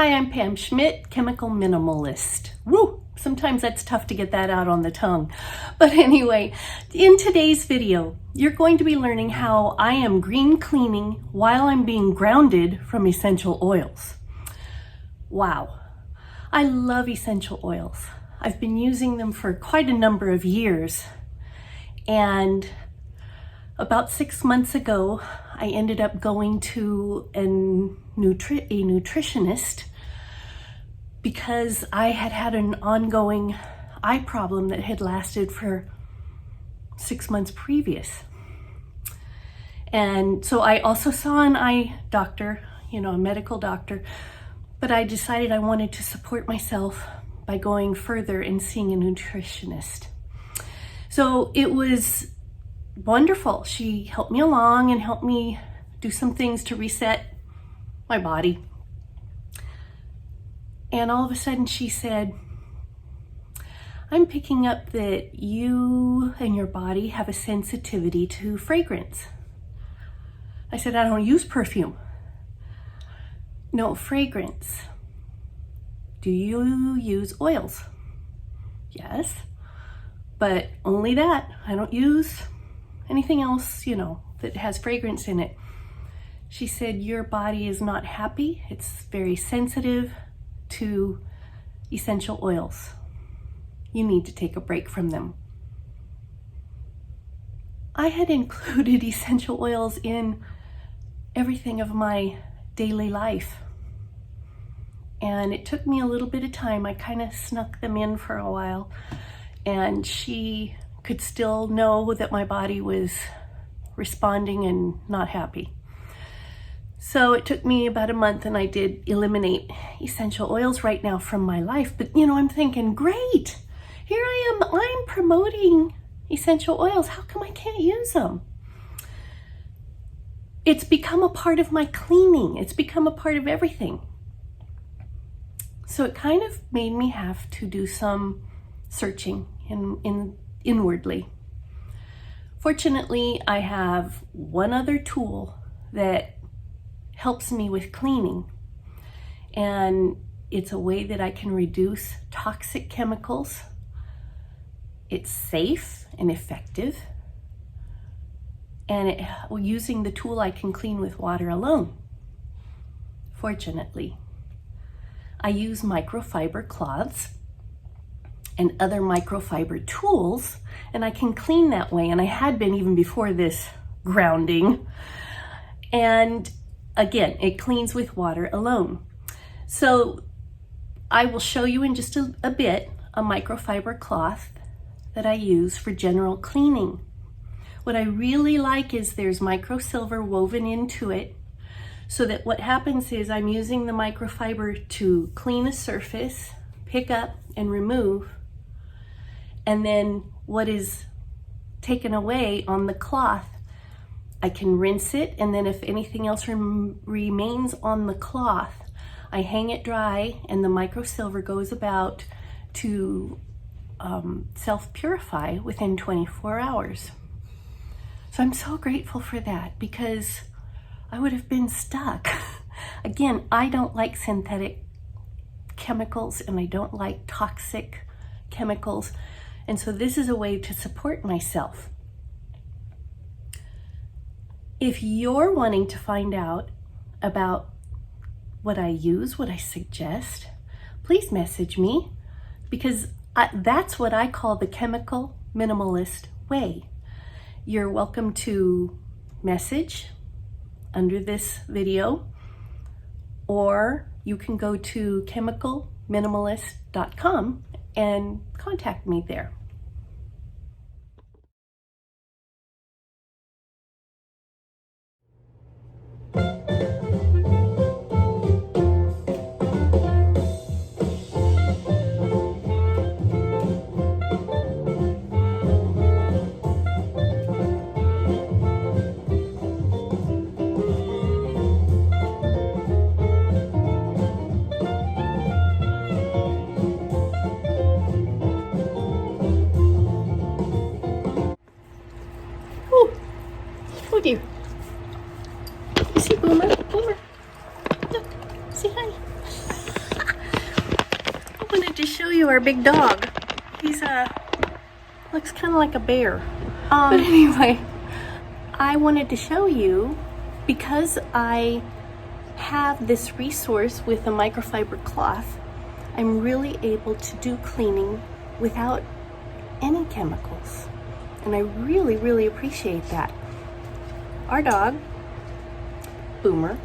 Hi, I'm Pam Schmidt, chemical minimalist. Woo! Sometimes that's tough to get that out on the tongue. But anyway, in today's video, you're going to be learning how I am green cleaning while I'm being grounded from essential oils. Wow, I love essential oils. I've been using them for quite a number of years. And about 6 months ago, I ended up going to a nutritionist because I had an ongoing eye problem that had lasted for 6 months previous. And so I also saw an eye doctor, a medical doctor, but I decided I wanted to support myself by going further and seeing a nutritionist. So it was wonderful. She helped me along and helped me do some things to reset my body. And all of a sudden she said, I'm picking up that you and your body have a sensitivity to fragrance. I said, I don't use perfume. No, fragrance. Do you use oils? Yes, but only that. I don't use anything else, that has fragrance in it. She said, your body is not happy. It's very sensitive to essential oils. You need to take a break from them. I had included essential oils in everything of my daily life. And it took me a little bit of time. I kind of snuck them in for a while. And she could still know that my body was responding and not happy. So it took me about a month and I did eliminate essential oils right now from my life. But I'm thinking, great, here I am, I'm promoting essential oils. How come I can't use them? It's become a part of my cleaning. It's become a part of everything. So it kind of made me have to do some searching inwardly. Fortunately, I have one other tool that helps me with cleaning, and it's a way that I can reduce toxic chemicals. It's safe and effective, and using the tool I can clean with water alone. Fortunately, I use microfiber cloths and other microfiber tools, and I can clean that way, and I had been even before this grounding. And again, it cleans with water alone. So I will show you in just a bit a microfiber cloth that I use for general cleaning. What I really like is there's microsilver woven into it, so that what happens is I'm using the microfiber to clean a surface, pick up and remove, and then what is taken away on the cloth, I can rinse it, and then if anything else remains on the cloth, I hang it dry, and the microsilver goes about to self-purify within 24 hours. So I'm so grateful for that, because I would have been stuck. Again, I don't like synthetic chemicals, and I don't like toxic chemicals, and so this is a way to support myself. If you're wanting to find out about what I use, what I suggest, please message me, because that's what I call the chemical minimalist way. You're welcome to message under this video, or you can go to chemicalminimalist.com and contact me there. Oh dear. You see Boomer? Boomer. Look, say hi. to show you our big dog. He's looks kind of like a bear. But anyway, I wanted to show you, because I have this resource with a microfiber cloth, I'm really able to do cleaning without any chemicals. And I really, really appreciate that. Our dog, Boomer,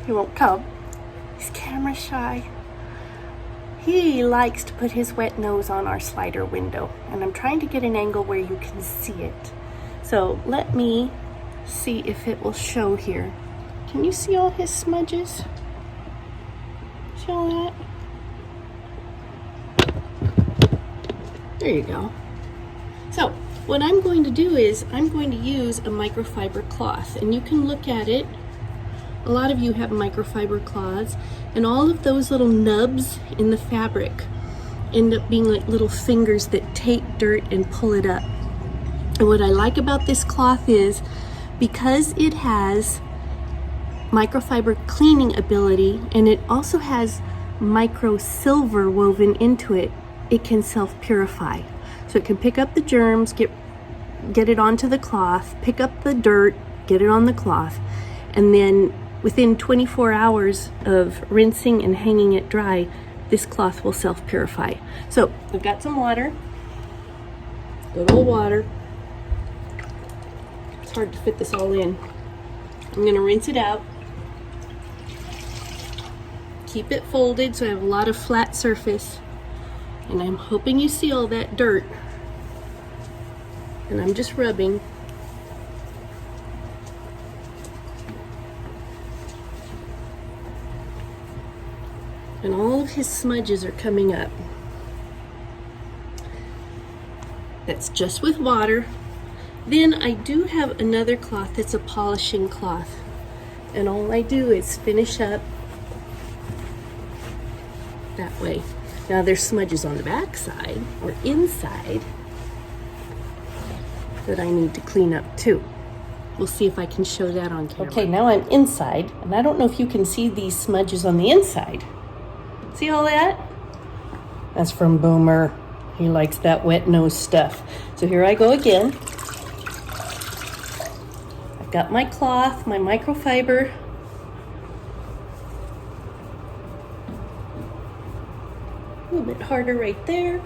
he won't come. He's camera shy. He likes to put his wet nose on our slider window, and I'm trying to get an angle where you can see it. So let me see if it will show here. Can you see all his smudges? See all that? There you go. So what I'm going to do is I'm going to use a microfiber cloth, and you can look at it. A lot of you have microfiber cloths, and all of those little nubs in the fabric end up being like little fingers that take dirt and pull it up. And what I like about this cloth is, because it has microfiber cleaning ability and it also has micro silver woven into it, it can self-purify. So it can pick up the germs, get it onto the cloth, pick up the dirt, get it on the cloth, and then within 24 hours of rinsing and hanging it dry, this cloth will self-purify. So we've got some water, good old water. It's hard to fit this all in. I'm gonna rinse it out. Keep it folded so I have a lot of flat surface. And I'm hoping you see all that dirt. And I'm just rubbing. And all of his smudges are coming up. That's just with water. Then I do have another cloth that's a polishing cloth. And all I do is finish up that way. Now there's smudges on the back side or inside that I need to clean up too. We'll see if I can show that on camera. Okay, now I'm inside, and I don't know if you can see these smudges on the inside. See all that? That's from Boomer. He likes that wet nose stuff. So here I go again. I've got my cloth, my microfiber. A little bit harder right there.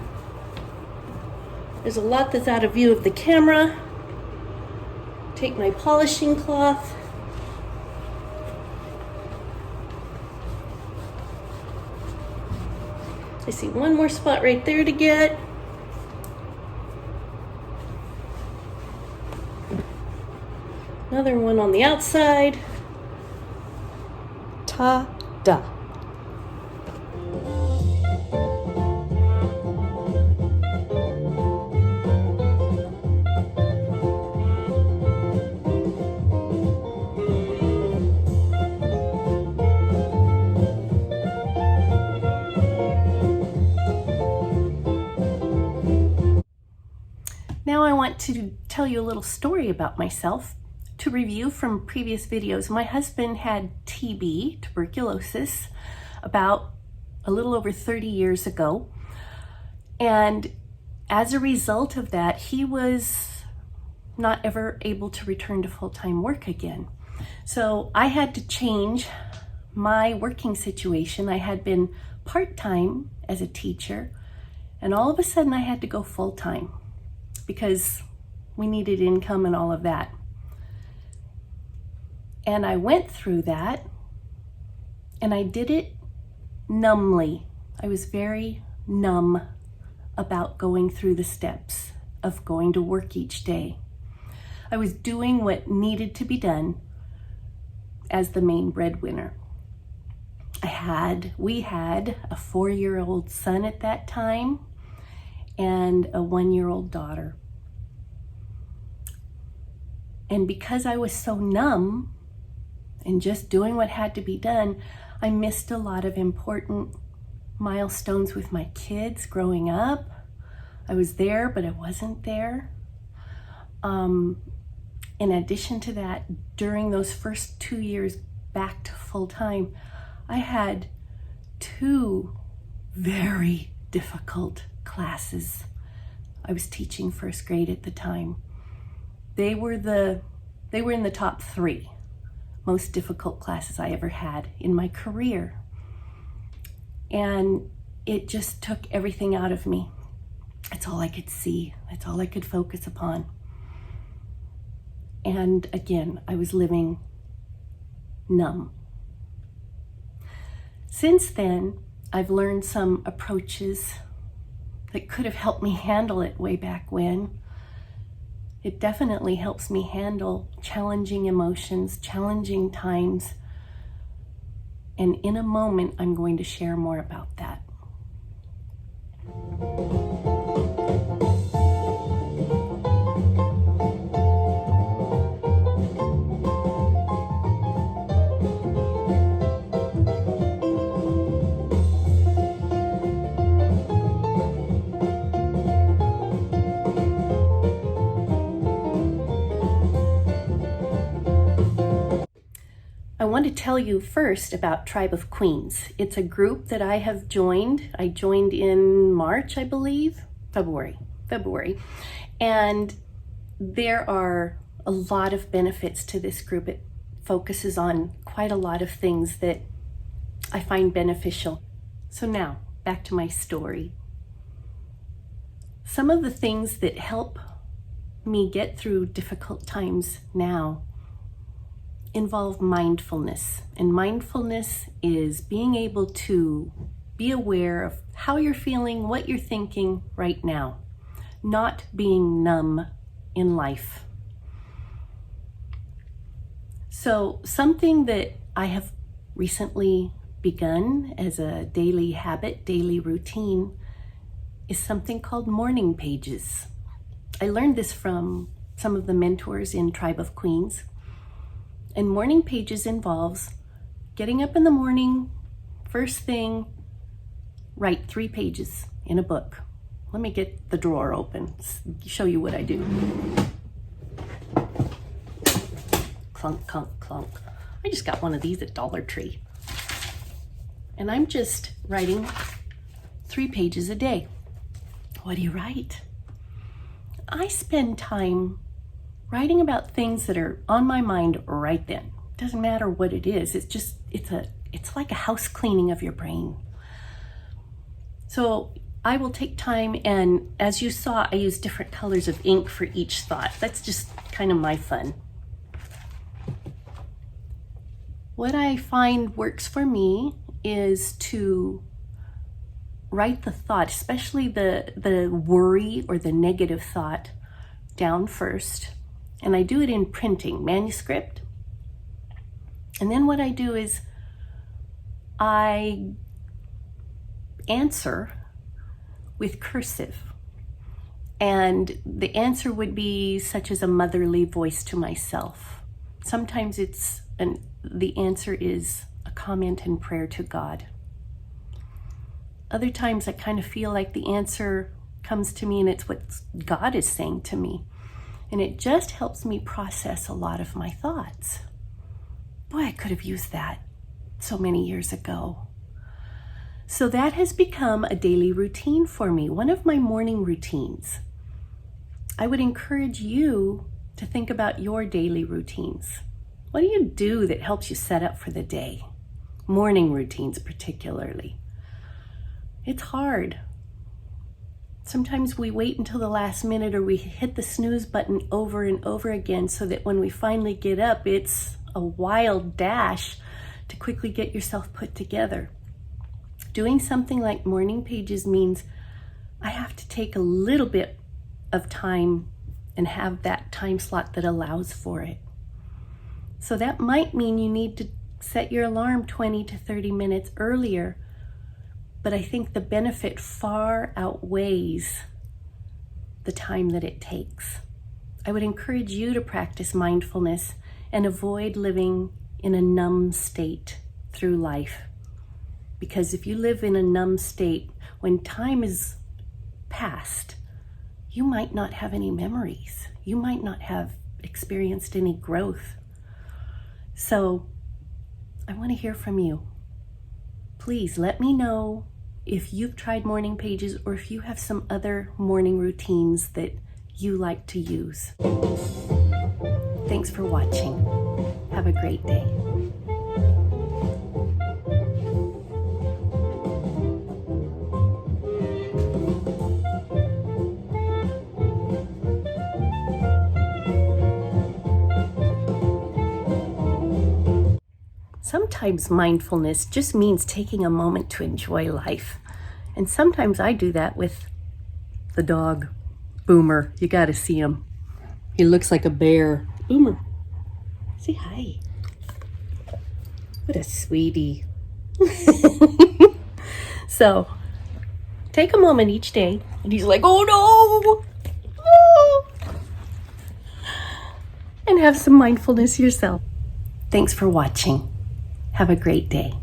There's a lot that's out of view of the camera. Take my polishing cloth. I see one more spot right there to get. Another one on the outside. Ta-da. Now I want to tell you a little story about myself to review from previous videos. My husband had TB, tuberculosis, about a little over 30 years ago. And as a result of that, he was not ever able to return to full-time work again. So I had to change my working situation. I had been part-time as a teacher, and all of a sudden I had to go full-time because we needed income and all of that. And I went through that, and I did it numbly. I was very numb about going through the steps of going to work each day. I was doing what needed to be done as the main breadwinner. We had a 4-year-old son at that time and a 1-year-old daughter. And because I was so numb and just doing what had to be done, I missed a lot of important milestones with my kids growing up. I was there, but I wasn't there. In addition to that, during those first 2 years back to full time, I had 2 very difficult classes. I was teaching first grade at the time. They were in the top 3 most difficult classes I ever had in my career. And it just took everything out of me. That's all I could see. That's all I could focus upon. And again, I was living numb. Since then, I've learned some approaches that could have helped me handle it way back when. It definitely helps me handle challenging emotions, challenging times. And in a moment, I'm going to share more about that. I want to tell you first about Tribe of Queens. It's a group that I have joined. I joined in March, I believe, February. And there are a lot of benefits to this group. It focuses on quite a lot of things that I find beneficial. So now, back to my story. Some of the things that help me get through difficult times now involve mindfulness. And mindfulness is being able to be aware of how you're feeling, what you're thinking right now, not being numb in life. So something that I have recently begun as a daily habit, daily routine, is something called morning pages. I learned this from some of the mentors in Tribe of Queens. And morning pages involves getting up in the morning, first thing, write 3 pages in a book. Let me get the drawer open, show you what I do. Clunk, clunk, clunk. I just got one of these at Dollar Tree. And I'm just writing 3 pages a day. What do you write? I spend time writing about things that are on my mind right then. Doesn't matter what it is. It's like a house cleaning of your brain. So I will take time, and as you saw, I use different colors of ink for each thought. That's just kind of my fun. What I find works for me is to write the thought, especially the worry or the negative thought, down first. And I do it in printing, manuscript. And then what I do is I answer with cursive. And the answer would be such as a motherly voice to myself. Sometimes the answer is a comment and prayer to God. Other times I kind of feel like the answer comes to me and it's what God is saying to me. And it just helps me process a lot of my thoughts. Boy, I could have used that so many years ago. So that has become a daily routine for me, one of my morning routines. I would encourage you to think about your daily routines. What do you do that helps you set up for the day? Morning routines particularly. It's hard. Sometimes we wait until the last minute, or we hit the snooze button over and over again, so that when we finally get up, it's a wild dash to quickly get yourself put together. Doing something like morning pages means I have to take a little bit of time and have that time slot that allows for it. So that might mean you need to set your alarm 20 to 30 minutes earlier. But I think the benefit far outweighs the time that it takes. I would encourage you to practice mindfulness and avoid living in a numb state through life. Because if you live in a numb state, when time is past, you might not have any memories. You might not have experienced any growth. So I want to hear from you. Please let me know if you've tried morning pages or if you have some other morning routines that you like to use. Thanks for watching. Have a great day. Sometimes mindfulness just means taking a moment to enjoy life. And sometimes I do that with the dog, Boomer. You gotta see him. He looks like a bear. Boomer, say hi. What a sweetie. So, take a moment each day. And he's like, oh no! Oh! And have some mindfulness yourself. Thanks for watching. Have a great day.